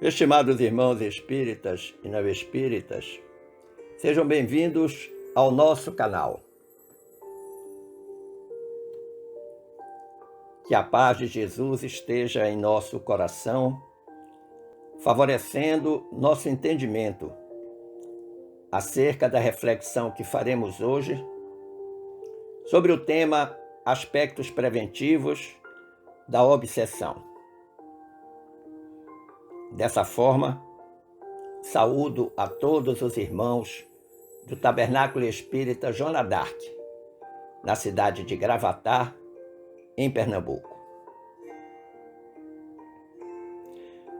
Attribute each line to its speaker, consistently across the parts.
Speaker 1: Estimados irmãos espíritas e não espíritas, sejam bem-vindos ao nosso canal. Que a paz de Jesus esteja em nosso coração, favorecendo nosso entendimento acerca da reflexão que faremos hoje sobre o tema Aspectos Preventivos da Obsessão. Dessa forma, saúdo a todos os irmãos do Tabernáculo Espírita Joana d'Arc, na cidade de Gravatá, em Pernambuco.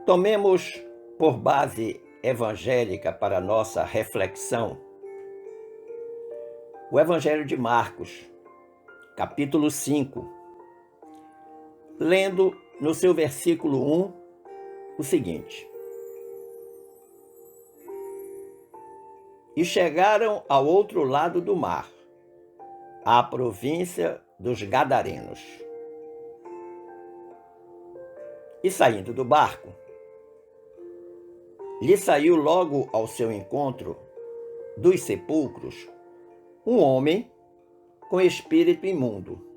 Speaker 1: Tomemos por base evangélica para nossa reflexão o Evangelho de Marcos, capítulo 5, lendo no seu versículo 1 o seguinte: E chegaram ao outro lado do mar, à província dos Gadarenos. E saindo do barco, lhe saiu logo ao seu encontro dos sepulcros um homem com espírito imundo.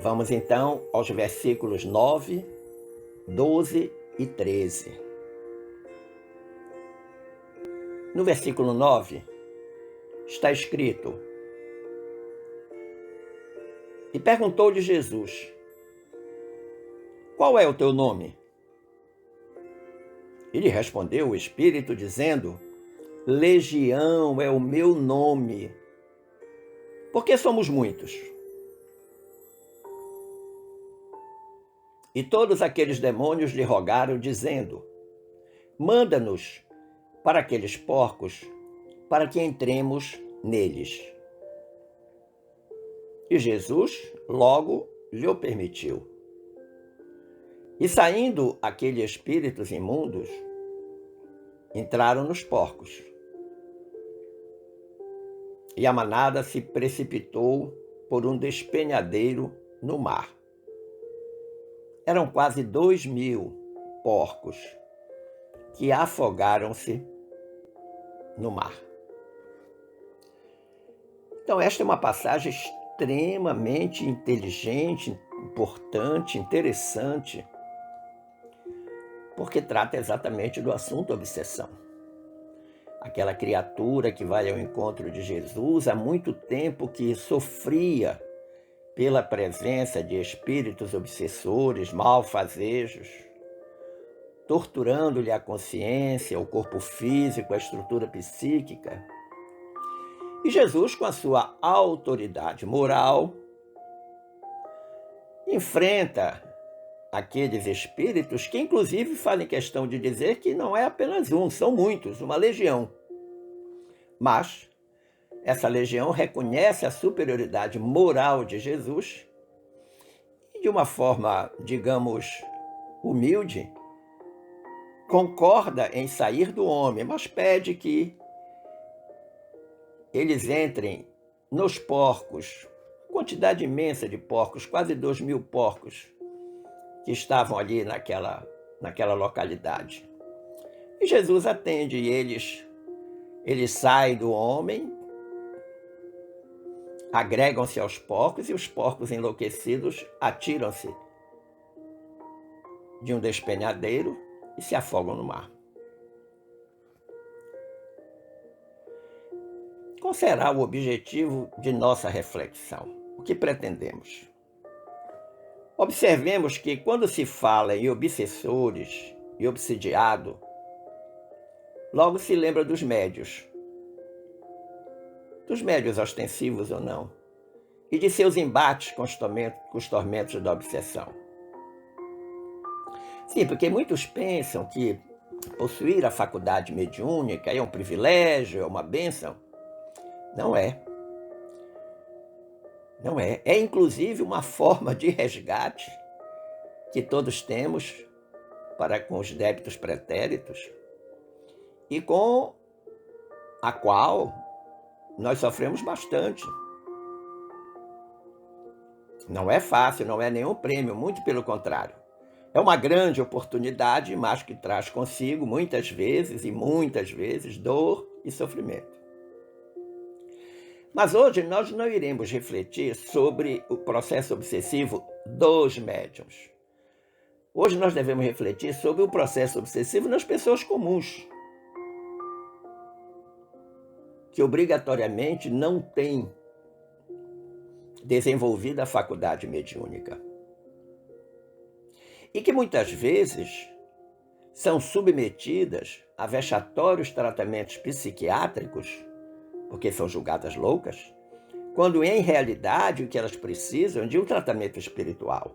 Speaker 1: Vamos então aos versículos 9, 12 e 13. No versículo 9 está escrito: E perguntou-lhe Jesus: Qual é o teu nome? E lhe respondeu o espírito, dizendo: Legião é o meu nome, porque somos muitos. E todos aqueles demônios lhe rogaram, dizendo: Manda-nos para aqueles porcos, para que entremos neles. E Jesus logo lhe o permitiu. E saindo aqueles espíritos imundos, entraram nos porcos. E a manada se precipitou por um despenhadeiro no mar. Eram quase 2.000 porcos que afogaram-se no mar. Então, esta é uma passagem extremamente inteligente, importante, interessante, porque trata exatamente do assunto obsessão. Aquela criatura que vai ao encontro de Jesus há muito tempo que sofria pela presença de espíritos obsessores, malfazejos, torturando-lhe a consciência, o corpo físico, a estrutura psíquica. E Jesus, com a sua autoridade moral, enfrenta aqueles espíritos que, inclusive, fazem questão de dizer que não é apenas um, são muitos, uma legião. Mas essa legião reconhece a superioridade moral de Jesus e, de uma forma, digamos, humilde, concorda em sair do homem, mas pede que eles entrem nos porcos, quantidade imensa de porcos, quase 2.000 porcos que estavam ali naquela localidade. E Jesus atende e eles saem do homem, agregam-se aos porcos e os porcos enlouquecidos atiram-se de um despenhadeiro e se afogam no mar. Qual será o objetivo de nossa reflexão? O que pretendemos? Observemos que quando se fala em obsessores e obsidiado, logo se lembra dos médios ostensivos ou não, e de seus embates com os tormentos da obsessão. Sim, porque muitos pensam que possuir a faculdade mediúnica é um privilégio, é uma bênção. Não é. Não é. É inclusive uma forma de resgate que todos temos para com os débitos pretéritos e com a qual nós sofremos bastante. Não é fácil, não é nenhum prêmio, muito pelo contrário. É uma grande oportunidade, mas que traz consigo muitas vezes, dor e sofrimento. Mas hoje nós não iremos refletir sobre o processo obsessivo dos médiuns. Hoje nós devemos refletir sobre o processo obsessivo nas pessoas comuns, que obrigatoriamente não têm desenvolvido a faculdade mediúnica. E que muitas vezes são submetidas a vexatórios tratamentos psiquiátricos, porque são julgadas loucas, quando em realidade o que elas precisam é de um tratamento espiritual.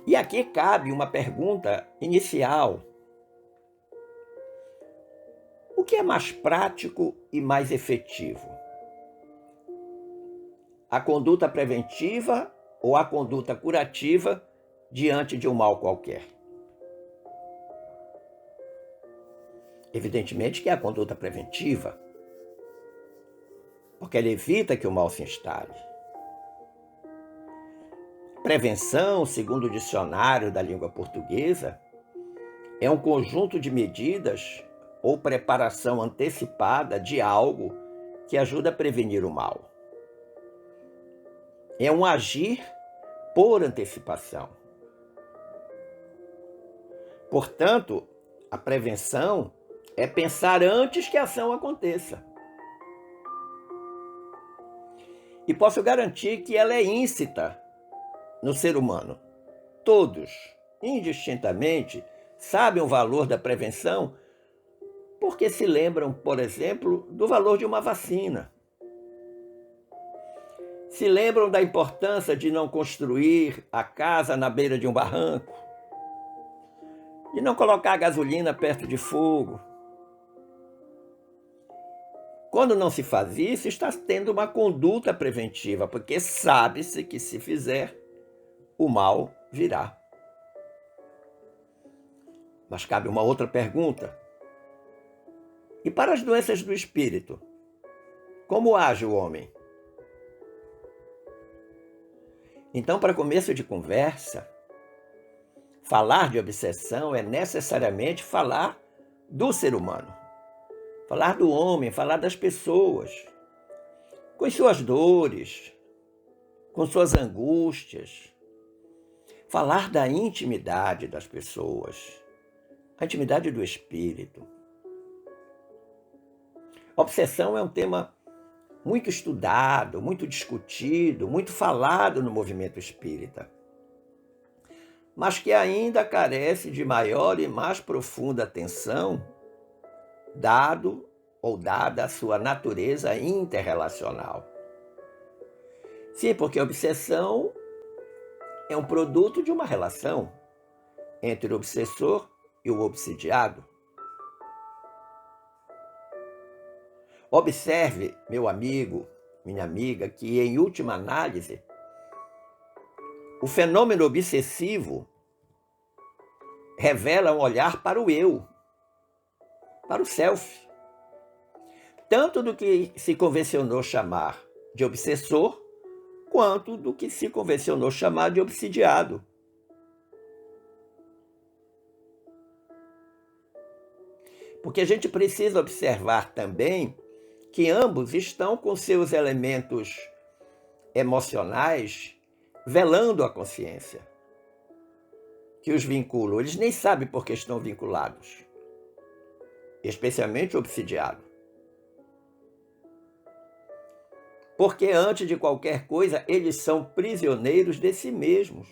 Speaker 1: E aqui cabe uma pergunta inicial. O que é mais prático e mais efetivo? A conduta preventiva ou a conduta curativa diante de um mal qualquer? Evidentemente que é a conduta preventiva, porque ela evita que o mal se instale. Prevenção, segundo o dicionário da língua portuguesa, é um conjunto de medidas ou preparação antecipada de algo que ajuda a prevenir o mal. É um agir por antecipação. Portanto, a prevenção é pensar antes que a ação aconteça. E posso garantir que ela é íncita no ser humano. Todos, indistintamente, sabem o valor da prevenção porque se lembram, por exemplo, do valor de uma vacina. Se lembram da importância de não construir a casa na beira de um barranco, de não colocar gasolina perto de fogo. Quando não se faz isso, está tendo uma conduta preventiva, porque sabe-se que se fizer, o mal virá. Mas cabe uma outra pergunta. E para as doenças do espírito, como age o homem? Então, para começo de conversa, falar de obsessão é necessariamente falar do ser humano. Falar do homem, falar das pessoas, com as suas dores, com suas angústias. Falar da intimidade das pessoas, a intimidade do espírito. Obsessão é um tema muito estudado, muito discutido, muito falado no movimento espírita, mas que ainda carece de maior e mais profunda atenção, dada a sua natureza interrelacional. Sim, porque a obsessão é um produto de uma relação entre o obsessor e o obsidiado. Observe, meu amigo, minha amiga, que em última análise, o fenômeno obsessivo revela um olhar para o eu, para o self. Tanto do que se convencionou chamar de obsessor, quanto do que se convencionou chamar de obsidiado. Porque a gente precisa observar também que ambos estão com seus elementos emocionais velando a consciência, que os vinculam. Eles nem sabem por que estão vinculados, especialmente o obsidiado. Porque antes de qualquer coisa, eles são prisioneiros de si mesmos.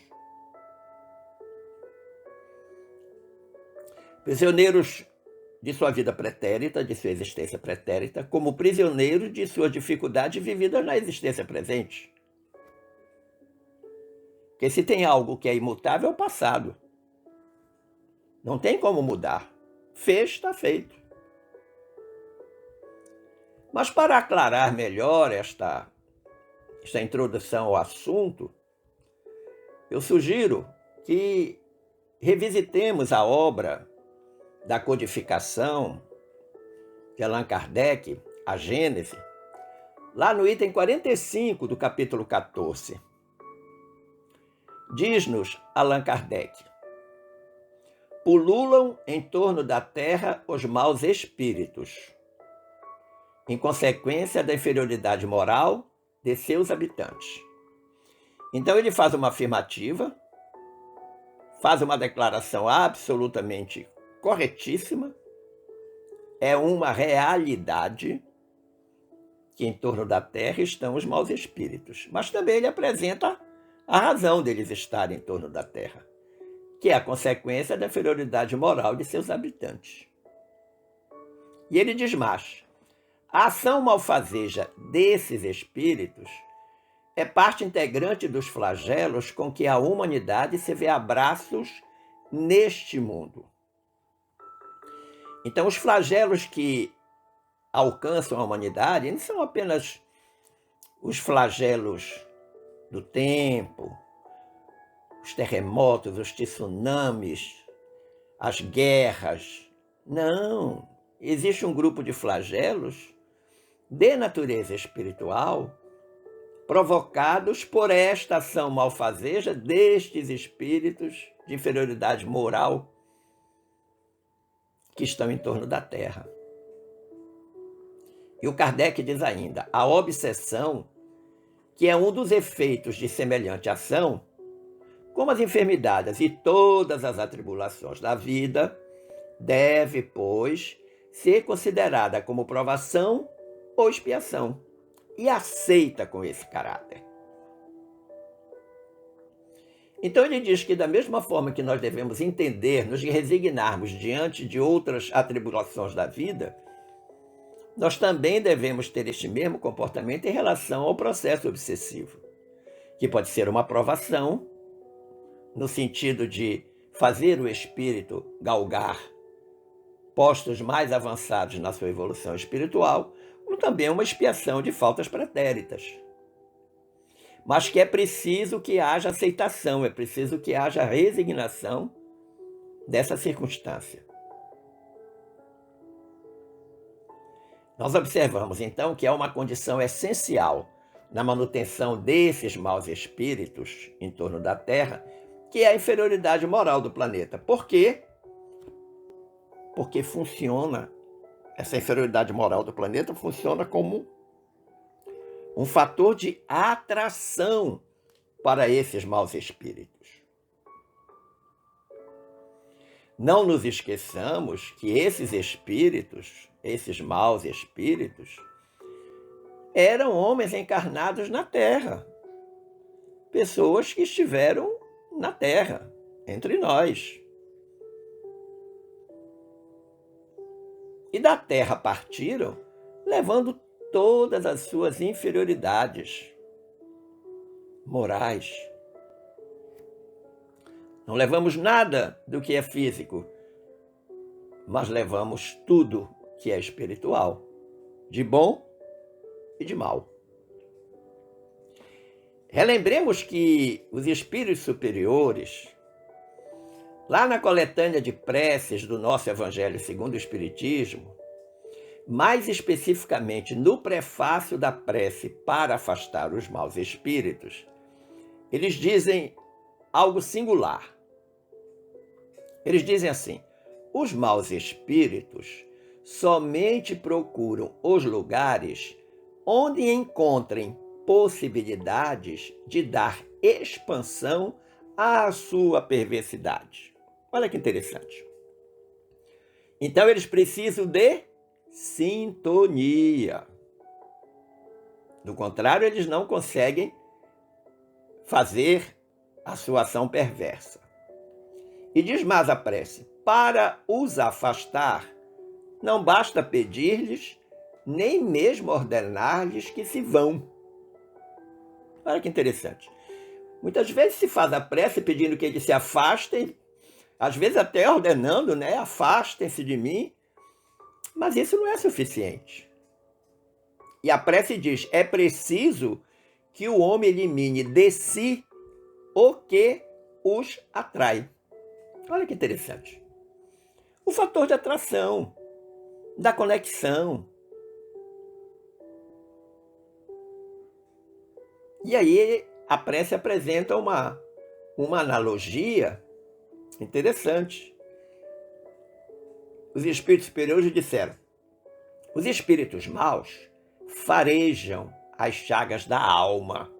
Speaker 1: Prisioneiros de sua vida pretérita, de sua existência pretérita, como prisioneiros de suas dificuldades vividas na existência presente. Porque se tem algo que é imutável, é o passado. Não tem como mudar. Fez, está feito. Mas para aclarar melhor esta introdução ao assunto, eu sugiro que revisitemos a obra da codificação de Allan Kardec, a Gênese, lá no item 45 do capítulo 14. Diz-nos Allan Kardec: pululam em torno da Terra os maus espíritos, em consequência da inferioridade moral de seus habitantes. Então ele faz uma afirmativa, faz uma declaração absolutamente corretíssima, é uma realidade que em torno da Terra estão os maus espíritos, mas também ele apresenta a razão deles estarem em torno da Terra, que é a consequência da inferioridade moral de seus habitantes. E ele diz mais: a ação malfazeja desses espíritos é parte integrante dos flagelos com que a humanidade se vê a braços neste mundo. Então, os flagelos que alcançam a humanidade não são apenas os flagelos do tempo, os terremotos, os tsunamis, as guerras. Não. Existe um grupo de flagelos de natureza espiritual provocados por esta ação malfazeja destes espíritos de inferioridade moral que estão em torno da Terra. E o Kardec diz ainda: a obsessão, que é um dos efeitos de semelhante ação, como as enfermidades e todas as atribulações da vida, deve, pois, ser considerada como provação ou expiação, e aceita com esse caráter. Então ele diz que da mesma forma que nós devemos entender, nos resignarmos diante de outras atribulações da vida, nós também devemos ter este mesmo comportamento em relação ao processo obsessivo, que pode ser uma provação, no sentido de fazer o espírito galgar postos mais avançados na sua evolução espiritual, como também uma expiação de faltas pretéritas. Mas que é preciso que haja aceitação, é preciso que haja resignação dessa circunstância. Nós observamos, então, que é uma condição essencial na manutenção desses maus espíritos em torno da Terra, que é a inferioridade moral do planeta. Por quê? Porque essa inferioridade moral do planeta funciona como um fator de atração para esses maus espíritos. Não nos esqueçamos que esses espíritos, esses maus espíritos, eram homens encarnados na Terra, pessoas que estiveram na Terra, entre nós. E da Terra partiram, levando todas as suas inferioridades morais. Não levamos nada do que é físico, mas levamos tudo que é espiritual, de bom e de mal. Relembremos que os espíritos superiores, lá na coletânea de preces do nosso Evangelho segundo o Espiritismo, mais especificamente no prefácio da prece para afastar os maus espíritos, eles dizem algo singular. Eles dizem assim: os maus espíritos somente procuram os lugares onde encontrem possibilidades de dar expansão à sua perversidade. Olha que interessante. Então eles precisam de sintonia. Do contrário, eles não conseguem fazer a sua ação perversa. E diz mais a prece: para os afastar, não basta pedir-lhes, nem mesmo ordenar-lhes que se vão. Olha que interessante. Muitas vezes se faz a prece pedindo que eles se afastem, às vezes até ordenando, afastem-se de mim, mas isso não é suficiente. E a prece diz: é preciso que o homem elimine de si o que os atrai. Olha que interessante. O fator de atração, da conexão. E aí a prece apresenta uma uma analogia interessante. Os espíritos superiores disseram: os espíritos maus farejam as chagas da alma,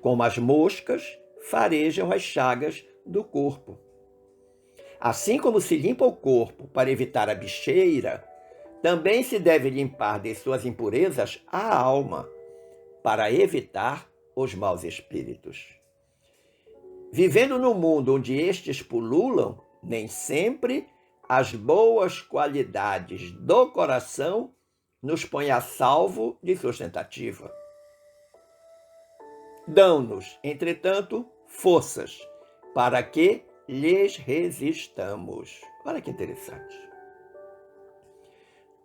Speaker 1: como as moscas farejam as chagas do corpo. Assim como se limpa o corpo para evitar a bicheira, também se deve limpar de suas impurezas a alma, para evitar os maus espíritos. Vivendo num mundo onde estes pululam, nem sempre as boas qualidades do coração nos põem a salvo de suas tentativas. Dão-nos, entretanto, forças para que lhes resistamos. Olha que interessante.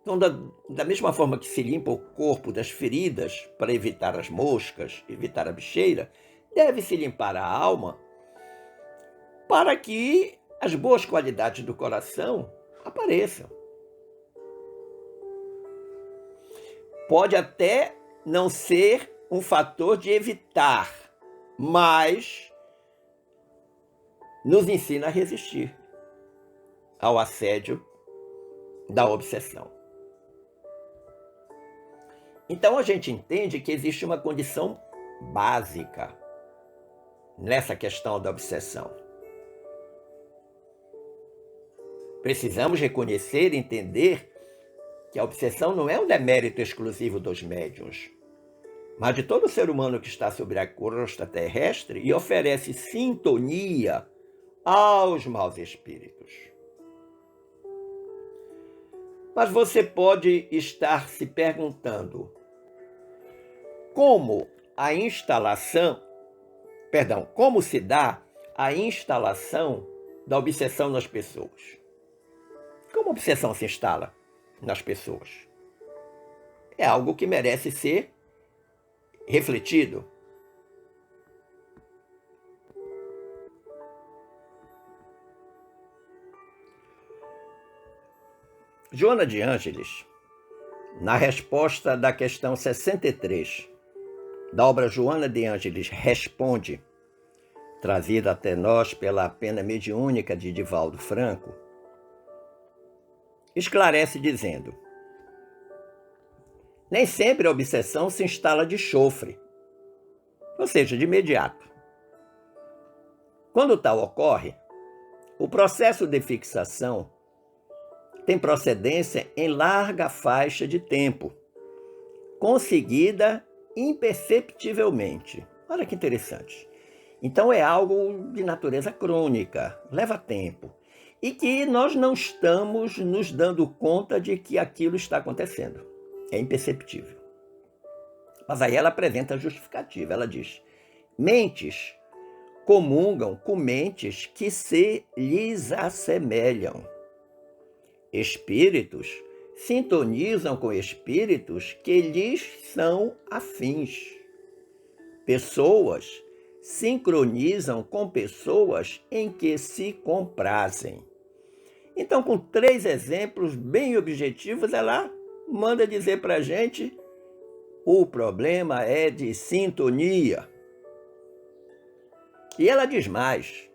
Speaker 1: Então, da mesma forma que se limpa o corpo das feridas para evitar as moscas, evitar a bicheira, deve-se limpar a alma para que as boas qualidades do coração apareçam. Pode até não ser um fator de evitar, mas nos ensina a resistir ao assédio da obsessão. Então a gente entende que existe uma condição básica nessa questão da obsessão. Precisamos reconhecer e entender que a obsessão não é um demérito exclusivo dos médiuns, mas de todo ser humano que está sobre a crosta terrestre e oferece sintonia aos maus espíritos. Mas você pode estar se perguntando como se dá a instalação da obsessão nas pessoas. Como a obsessão se instala nas pessoas? É algo que merece ser refletido. Joana de Ângeles, na resposta da questão 63 da obra Joana de Ângeles Responde, trazida até nós pela pena mediúnica de Divaldo Franco, esclarece dizendo: nem sempre a obsessão se instala de chofre, ou seja, de imediato. Quando tal ocorre, o processo de fixação tem procedência em larga faixa de tempo, conseguida imperceptivelmente. Olha que interessante. Então é algo de natureza crônica, leva tempo, e que nós não estamos nos dando conta de que aquilo está acontecendo. É imperceptível. Mas aí ela apresenta a justificativa. Ela diz: mentes comungam com mentes que se lhes assemelham. Espíritos sintonizam com espíritos que lhes são afins. Pessoas sincronizam com pessoas em que se comprazem. Então, com 3 exemplos bem objetivos, ela manda dizer para a gente: o problema é de sintonia. E ela diz mais: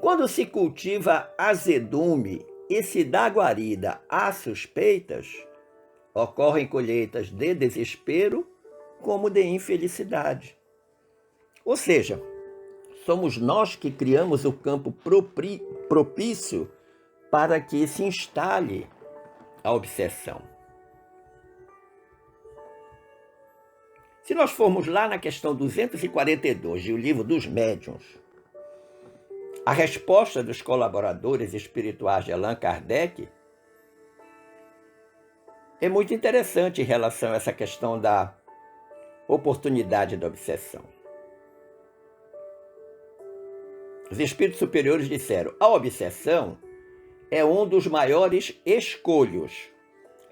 Speaker 1: quando se cultiva azedume e se dá guarida a suspeitas, ocorrem colheitas de desespero como de infelicidade. Ou seja, somos nós que criamos o campo propício para que se instale a obsessão. Se nós formos lá na questão 242 do Livro dos Médiuns, a resposta dos colaboradores espirituais de Allan Kardec é muito interessante em relação a essa questão da oportunidade da obsessão. Os espíritos superiores disseram: a obsessão é um dos maiores escolhos.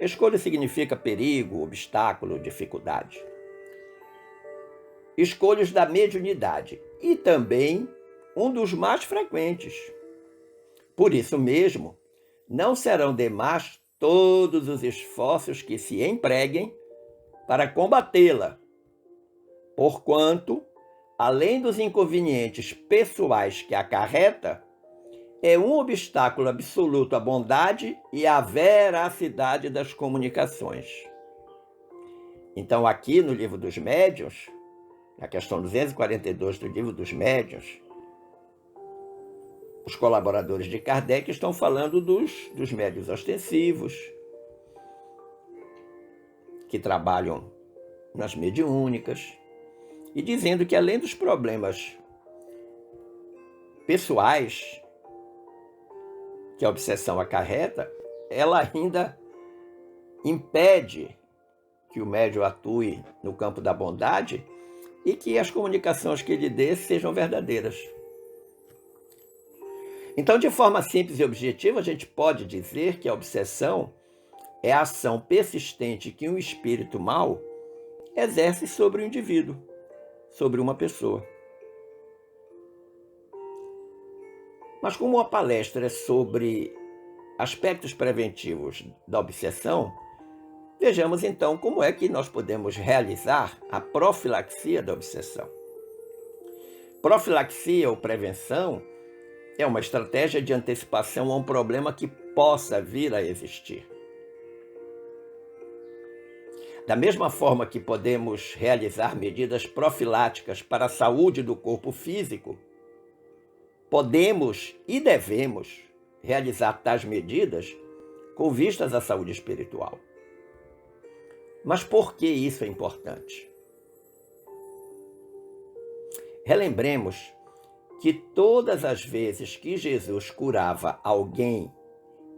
Speaker 1: Escolho significa perigo, obstáculo, dificuldade. Escolhos da mediunidade e também um dos mais frequentes. Por isso mesmo, não serão demais todos os esforços que se empreguem para combatê-la, porquanto além dos inconvenientes pessoais que acarreta, é um obstáculo absoluto à bondade e à veracidade das comunicações. Então, aqui no Livro dos Médiuns, na questão 242 do Livro dos Médiuns, os colaboradores de Kardec estão falando dos médiuns ostensivos, que trabalham nas mediúnicas, e dizendo que, além dos problemas pessoais que a obsessão acarreta, ela ainda impede que o médium atue no campo da bondade e que as comunicações que ele dê sejam verdadeiras. Então, de forma simples e objetiva, a gente pode dizer que a obsessão é a ação persistente que um espírito mau exerce sobre o indivíduo, sobre uma pessoa. Mas como a palestra é sobre aspectos preventivos da obsessão, vejamos então como é que nós podemos realizar a profilaxia da obsessão. Profilaxia ou prevenção é uma estratégia de antecipação a um problema que possa vir a existir. Da mesma forma que podemos realizar medidas profiláticas para a saúde do corpo físico, podemos e devemos realizar tais medidas com vistas à saúde espiritual. Mas por que isso é importante? Relembremos que todas as vezes que Jesus curava alguém,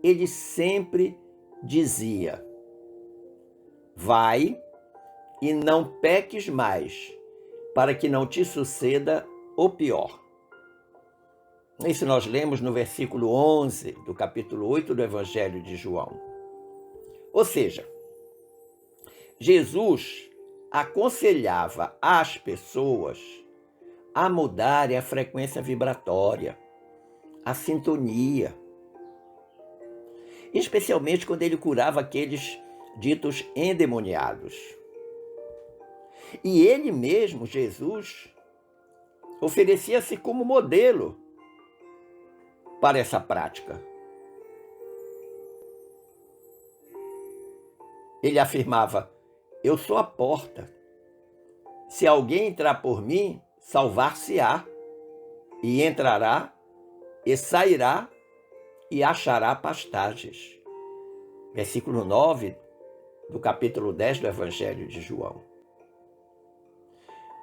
Speaker 1: ele sempre dizia: vai e não peques mais, para que não te suceda o pior. Isso nós lemos no versículo 11 do capítulo 8 do Evangelho de João. Ou seja, Jesus aconselhava as pessoas a mudarem a frequência vibratória, a sintonia, especialmente quando ele curava aqueles ditos endemoniados. E ele mesmo, Jesus, oferecia-se como modelo para essa prática. Ele afirmava: eu sou a porta. Se alguém entrar por mim, salvar-se-á, e entrará, e sairá, e achará pastagens. Versículo 9 do capítulo 10 do Evangelho de João.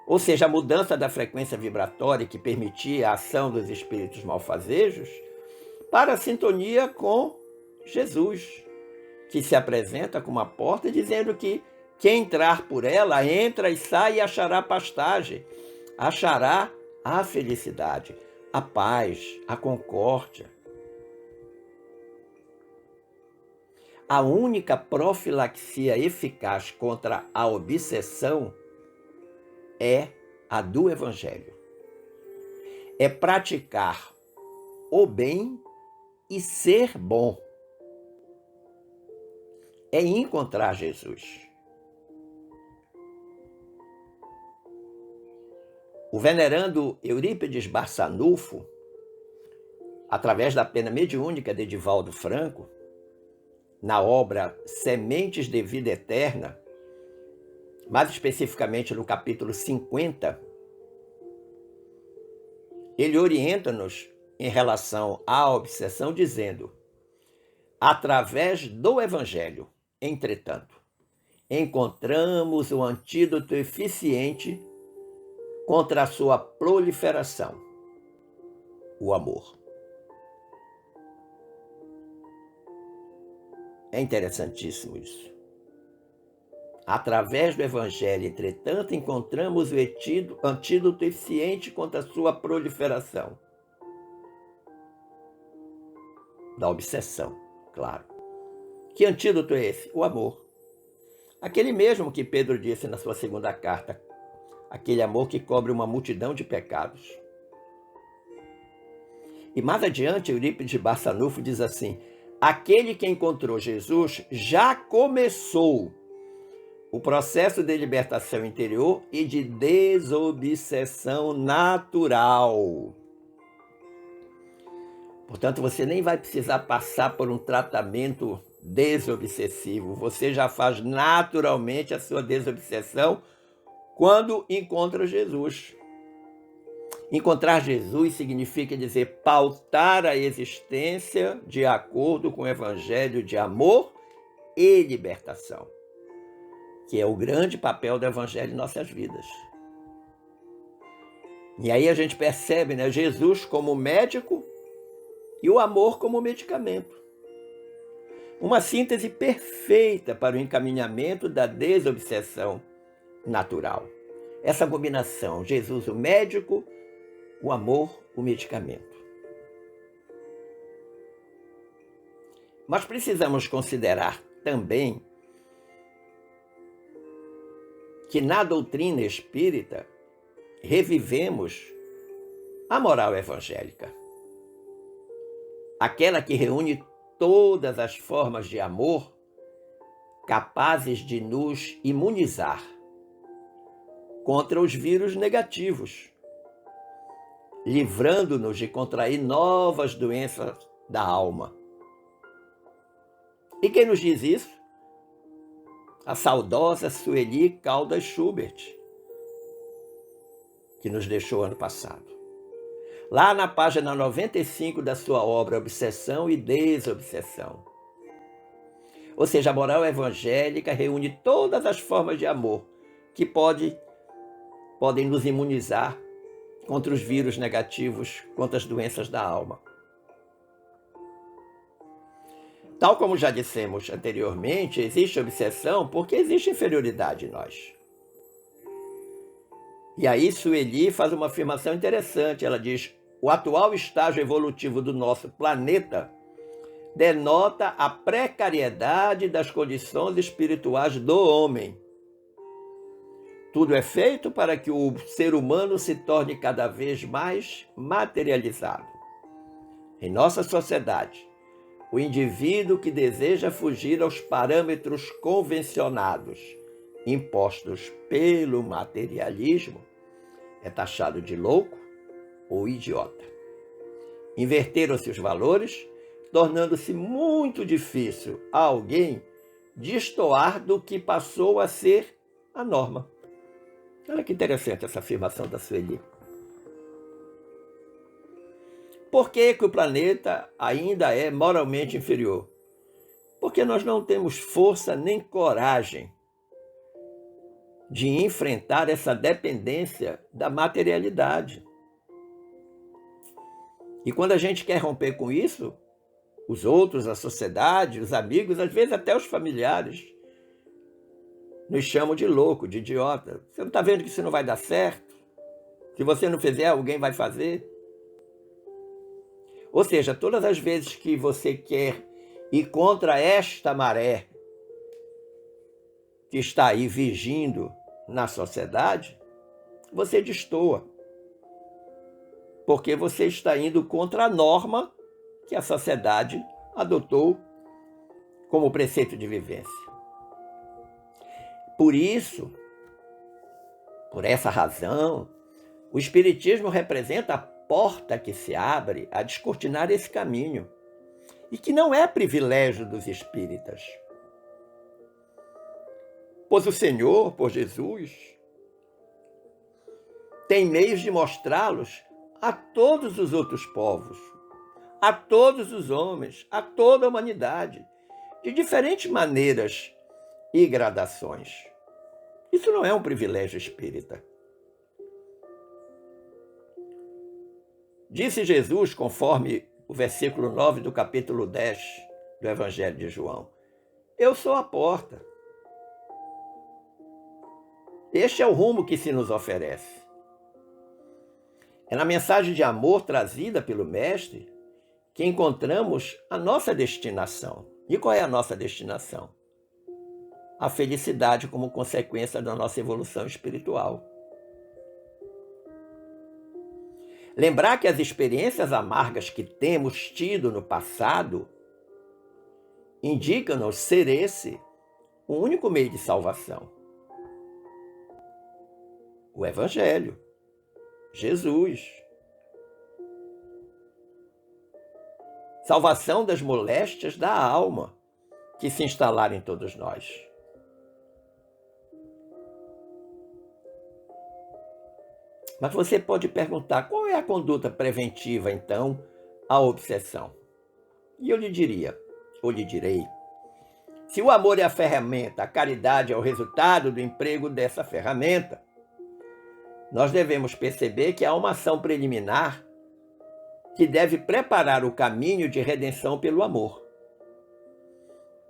Speaker 1: Ou seja, a mudança da frequência vibratória que permitia a ação dos espíritos malfazejos para a sintonia com Jesus, que se apresenta como a porta, dizendo que quem entrar por ela, entra e sai e achará pastagem, achará a felicidade, a paz, a concórdia. A única profilaxia eficaz contra a obsessão é a do Evangelho. É praticar o bem e ser bom. É encontrar Jesus. O venerando Eurípides Barçanufo, através da pena mediúnica de Divaldo Franco, na obra Sementes de Vida Eterna, mais especificamente no capítulo 50, ele orienta-nos em relação à obsessão, dizendo: através do Evangelho, entretanto, encontramos o antídoto eficiente contra a sua proliferação, o amor. É interessantíssimo isso. Através do Evangelho, entretanto, encontramos o antídoto eficiente contra a sua proliferação. Da obsessão, claro. Que antídoto é esse? O amor. Aquele mesmo que Pedro disse na sua segunda carta, aquele amor que cobre uma multidão de pecados. E mais adiante, Eurípides Barçanufo diz assim: aquele que encontrou Jesus já começou o processo de libertação interior e de desobsessão natural. Portanto, você nem vai precisar passar por um tratamento desobsessivo. Você já faz naturalmente a sua desobsessão quando encontra Jesus. Encontrar Jesus significa dizer pautar a existência de acordo com o evangelho de amor e libertação, que é o grande papel do evangelho em nossas vidas. E aí a gente percebe, né, Jesus como médico e o amor como medicamento. Uma síntese perfeita para o encaminhamento da desobsessão natural. Essa combinação, Jesus o médico, o amor, o medicamento. Mas precisamos considerar também que na doutrina espírita revivemos a moral evangélica, aquela que reúne todas as formas de amor capazes de nos imunizar contra os vírus negativos, livrando-nos de contrair novas doenças da alma. E quem nos diz isso? A saudosa Sueli Caldas Schubert, que nos deixou ano passado. Lá na página 95 da sua obra Obsessão e Desobsessão. Ou seja, a moral evangélica reúne todas as formas de amor que podem nos imunizar contra os vírus negativos, contra as doenças da alma. Tal como já dissemos anteriormente, existe obsessão porque existe inferioridade em nós. E aí Sueli faz uma afirmação interessante. Ela diz: o atual estágio evolutivo do nosso planeta denota a precariedade das condições espirituais do homem. Tudo é feito para que o ser humano se torne cada vez mais materializado. Em nossa sociedade, o indivíduo que deseja fugir aos parâmetros convencionados impostos pelo materialismo é taxado de louco ou idiota. Inverteram-se os valores, tornando-se muito difícil a alguém destoar do que passou a ser a norma. Olha que interessante essa afirmação da Sueli. Por que o planeta ainda é moralmente inferior? Porque nós não temos força nem coragem de enfrentar essa dependência da materialidade. E quando a gente quer romper com isso, os outros, a sociedade, os amigos, às vezes até os familiares, nos chamam de louco, de idiota. Você não está vendo que isso não vai dar certo? Se você não fizer, alguém vai fazer? Ou seja, todas as vezes que você quer ir contra esta maré que está aí vigindo na sociedade, você destoa. Porque você está indo contra a norma que a sociedade adotou como preceito de vivência. Por isso, por essa razão, o Espiritismo representa a porta que se abre a descortinar esse caminho e que não é privilégio dos espíritas. Pois o Senhor, por Jesus, tem meios de mostrá-los a todos os outros povos, a todos os homens, a toda a humanidade, de diferentes maneiras e gradações. Isso não é um privilégio espírita. Disse Jesus, conforme o versículo 9 do capítulo 10 do Evangelho de João: eu sou a porta. Este é o rumo que se nos oferece. É na mensagem de amor trazida pelo Mestre que encontramos a nossa destinação. E qual é a nossa destinação? A felicidade como consequência da nossa evolução espiritual. Lembrar que as experiências amargas que temos tido no passado indicam-nos ser esse o único meio de salvação. O Evangelho, Jesus. Salvação das moléstias da alma que se instalaram em todos nós. Mas você pode perguntar, qual é a conduta preventiva, então, à obsessão? E eu lhe direi, se o amor é a ferramenta, a caridade é o resultado do emprego dessa ferramenta, nós devemos perceber que há uma ação preliminar que deve preparar o caminho de redenção pelo amor.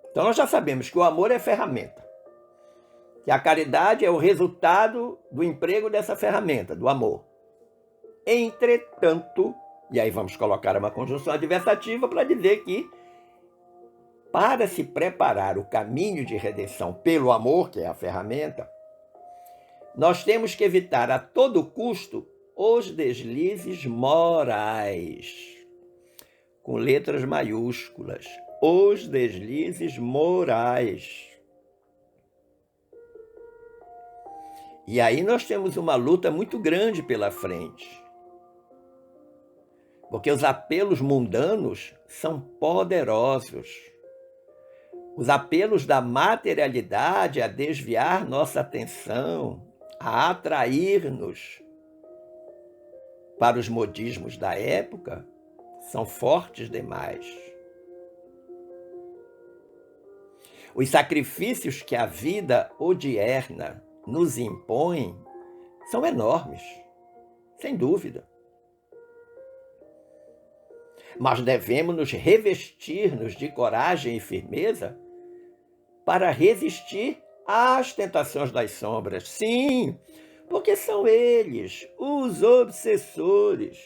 Speaker 1: Então nós já sabemos que o amor é ferramenta, que a caridade é o resultado do emprego dessa ferramenta, do amor. Entretanto, e aí vamos colocar uma conjunção adversativa para dizer que, para se preparar o caminho de redenção pelo amor, que é a ferramenta, nós temos que evitar a todo custo os deslizes morais, com letras maiúsculas, os deslizes morais. E aí nós temos uma luta muito grande pela frente, porque os apelos mundanos são poderosos. Os apelos da materialidade a desviar nossa atenção, a atrair-nos para os modismos da época, são fortes demais. Os sacrifícios que a vida odierna nos impõe são enormes, sem dúvida. Mas devemos nos revestir-nos de coragem e firmeza para resistir às tentações das sombras. Sim, porque são eles, os obsessores,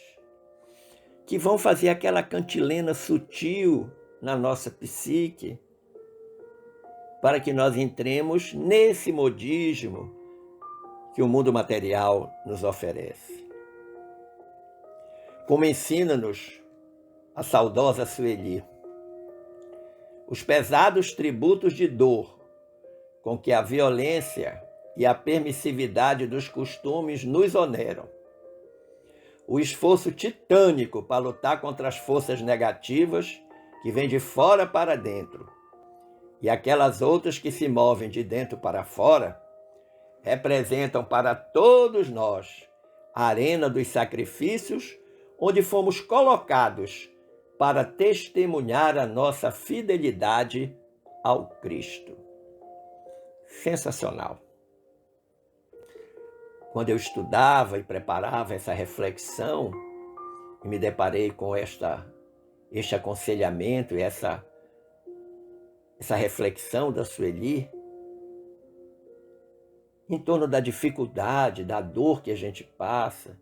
Speaker 1: que vão fazer aquela cantilena sutil na nossa psique, para que nós entremos nesse modismo que o mundo material nos oferece. Como ensina-nos a saudosa Sueli, os pesados tributos de dor com que a violência e a permissividade dos costumes nos oneram, o esforço titânico para lutar contra as forças negativas que vêm de fora para dentro e aquelas outras que se movem de dentro para fora, representam para todos nós a arena dos sacrifícios onde fomos colocados para testemunhar a nossa fidelidade ao Cristo. Sensacional. Quando eu estudava e preparava essa reflexão, e me deparei com este aconselhamento e essa reflexão da Sueli, em torno da dificuldade, da dor que a gente passa,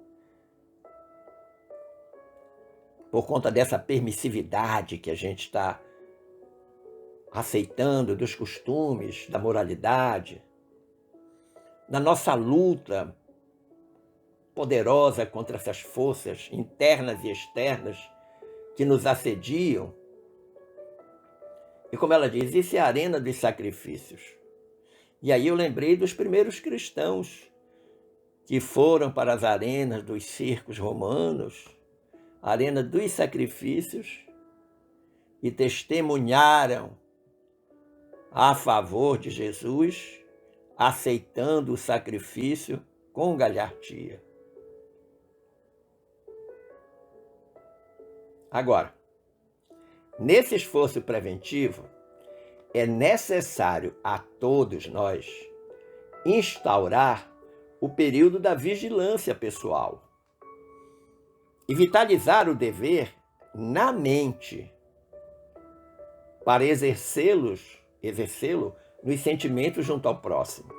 Speaker 1: por conta dessa permissividade que a gente está aceitando dos costumes, da moralidade, na nossa luta poderosa contra essas forças internas e externas que nos assediam. E como ela diz, isso é a arena dos sacrifícios. E aí eu lembrei dos primeiros cristãos que foram para as arenas dos circos romanos, a arena dos sacrifícios, e testemunharam a favor de Jesus, aceitando o sacrifício com galhardia. Agora, nesse esforço preventivo, é necessário a todos nós instaurar o período da vigilância pessoal e vitalizar o dever na mente para exercê-lo nos sentimentos junto ao próximo.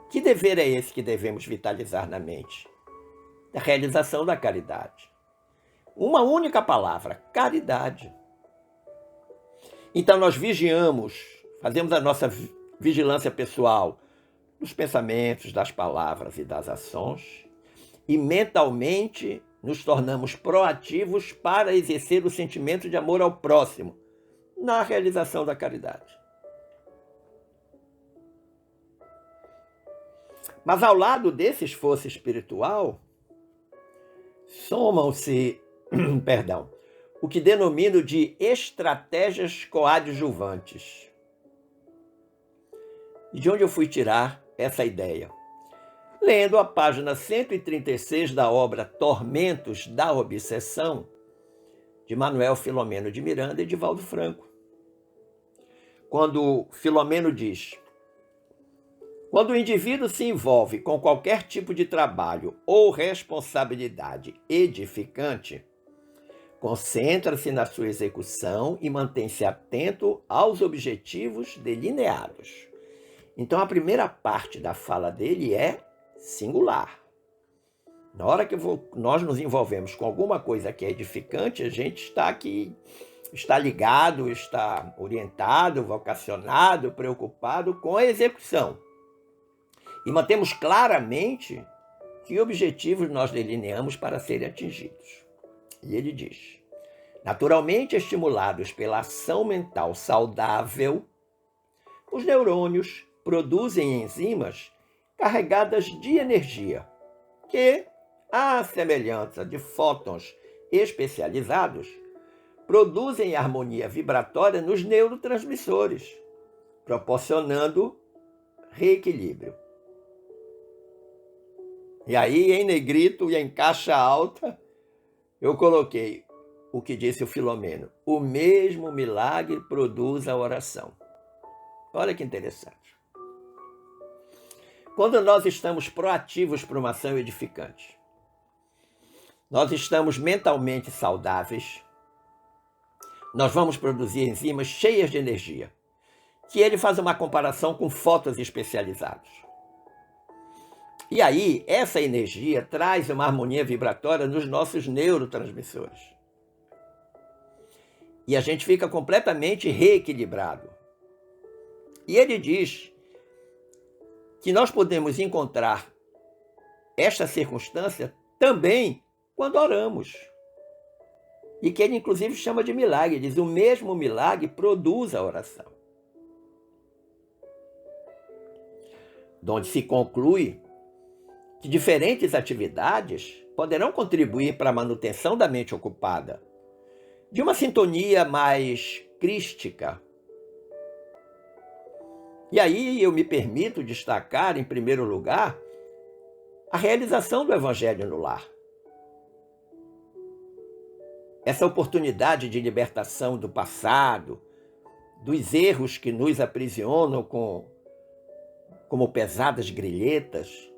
Speaker 1: Que dever é esse que devemos vitalizar na mente? A realização da caridade. Uma única palavra, caridade. Então nós vigiamos, fazemos a nossa vigilância pessoal dos pensamentos, das palavras e das ações, e mentalmente nos tornamos proativos para exercer o sentimento de amor ao próximo na realização da caridade. Mas ao lado desse esforço espiritual, somam-se, perdão, o que denomino de estratégias coadjuvantes. E de onde eu fui tirar essa ideia? Lendo a página 136 da obra Tormentos da Obsessão, de Manuel Filomeno de Miranda e de Valdo Franco. Quando Filomeno diz: quando o indivíduo se envolve com qualquer tipo de trabalho ou responsabilidade edificante, concentra-se na sua execução e mantém-se atento aos objetivos delineados. Então, a primeira parte da fala dele é singular. Na hora que nós nos envolvemos com alguma coisa que é edificante, a gente está ligado, está orientado, vocacionado, preocupado com a execução. E mantemos claramente que objetivos nós delineamos para serem atingidos. E ele diz: naturalmente estimulados pela ação mental saudável, os neurônios produzem enzimas carregadas de energia, que, à semelhança de fótons especializados, produzem harmonia vibratória nos neurotransmissores, proporcionando reequilíbrio. E aí, em negrito e em caixa alta, eu coloquei o que disse o Filomeno: o mesmo milagre produz a oração. Olha que interessante. Quando nós estamos proativos para uma ação edificante, nós estamos mentalmente saudáveis, nós vamos produzir enzimas cheias de energia, que ele faz uma comparação com fótons especializados. E aí, essa energia traz uma harmonia vibratória nos nossos neurotransmissores. E a gente fica completamente reequilibrado. E ele diz que nós podemos encontrar esta circunstância também quando oramos. E que ele, inclusive, chama de milagre. Ele diz: o mesmo milagre produz a oração. De onde se conclui que diferentes atividades poderão contribuir para a manutenção da mente ocupada, de uma sintonia mais crística. E aí eu me permito destacar, em primeiro lugar, a realização do Evangelho no lar. Essa oportunidade de libertação do passado, dos erros que nos aprisionam como pesadas grilhetas,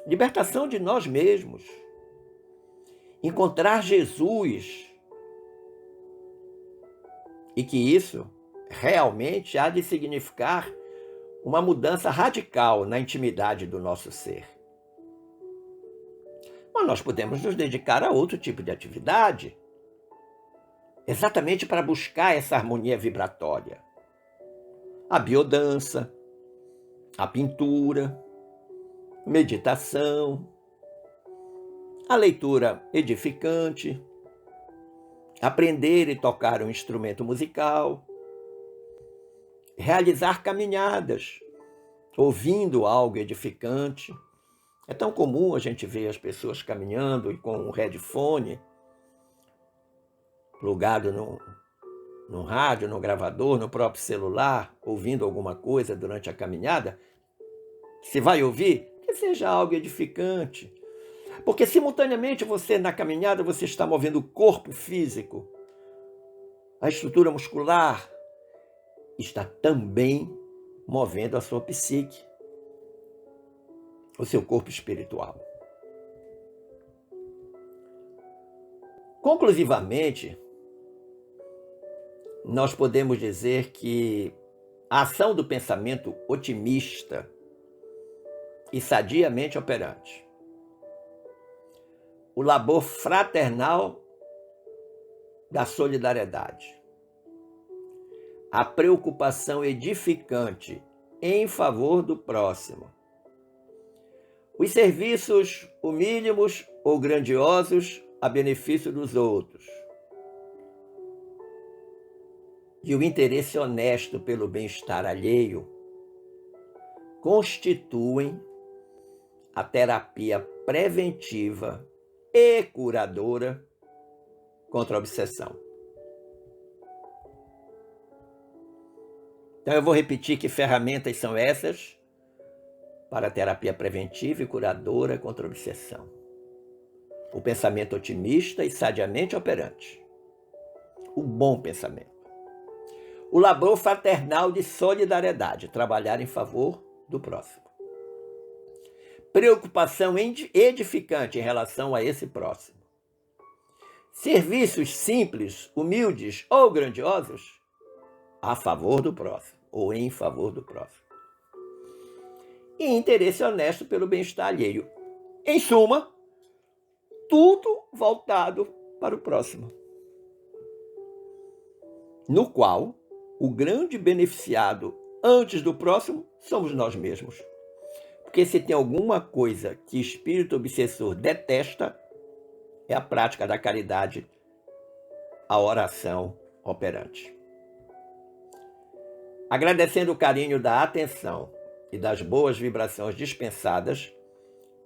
Speaker 1: libertação de nós mesmos, encontrar Jesus, e que isso realmente há de significar uma mudança radical na intimidade do nosso ser. Mas nós podemos nos dedicar a outro tipo de atividade, exatamente para buscar essa harmonia vibratória. A biodança, a pintura, meditação, a leitura edificante, aprender e tocar um instrumento musical, realizar caminhadas, ouvindo algo edificante. É tão comum a gente ver as pessoas caminhando e com um headphone plugado no rádio, no gravador, no próprio celular, ouvindo alguma coisa durante a caminhada. Se vai ouvir, que seja algo edificante. Porque simultaneamente você, na caminhada, você está movendo o corpo físico, a estrutura muscular, está também movendo a sua psique, o seu corpo espiritual. Conclusivamente, nós podemos dizer que a ação do pensamento otimista e sadiamente operante, o labor fraternal da solidariedade, a preocupação edificante em favor do próximo, os serviços humílimos ou grandiosos a benefício dos outros, e o interesse honesto pelo bem-estar alheio constituem a terapia preventiva e curadora contra a obsessão. Então eu vou repetir que ferramentas são essas para a terapia preventiva e curadora contra a obsessão. O pensamento otimista e sadiamente operante. O bom pensamento. O labor fraternal de solidariedade, trabalhar em favor do próximo. Preocupação edificante em relação a esse próximo. Serviços simples, humildes ou grandiosos a favor do próximo ou em favor do próximo. E interesse honesto pelo bem-estar alheio. Em suma, tudo voltado para o próximo, no qual o grande beneficiado antes do próximo somos nós mesmos. Porque se tem alguma coisa que espírito obsessor detesta, é a prática da caridade, a oração operante. Agradecendo o carinho da atenção e das boas vibrações dispensadas,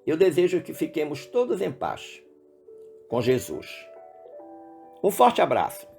Speaker 1: eu desejo que fiquemos todos em paz com Jesus. Um forte abraço.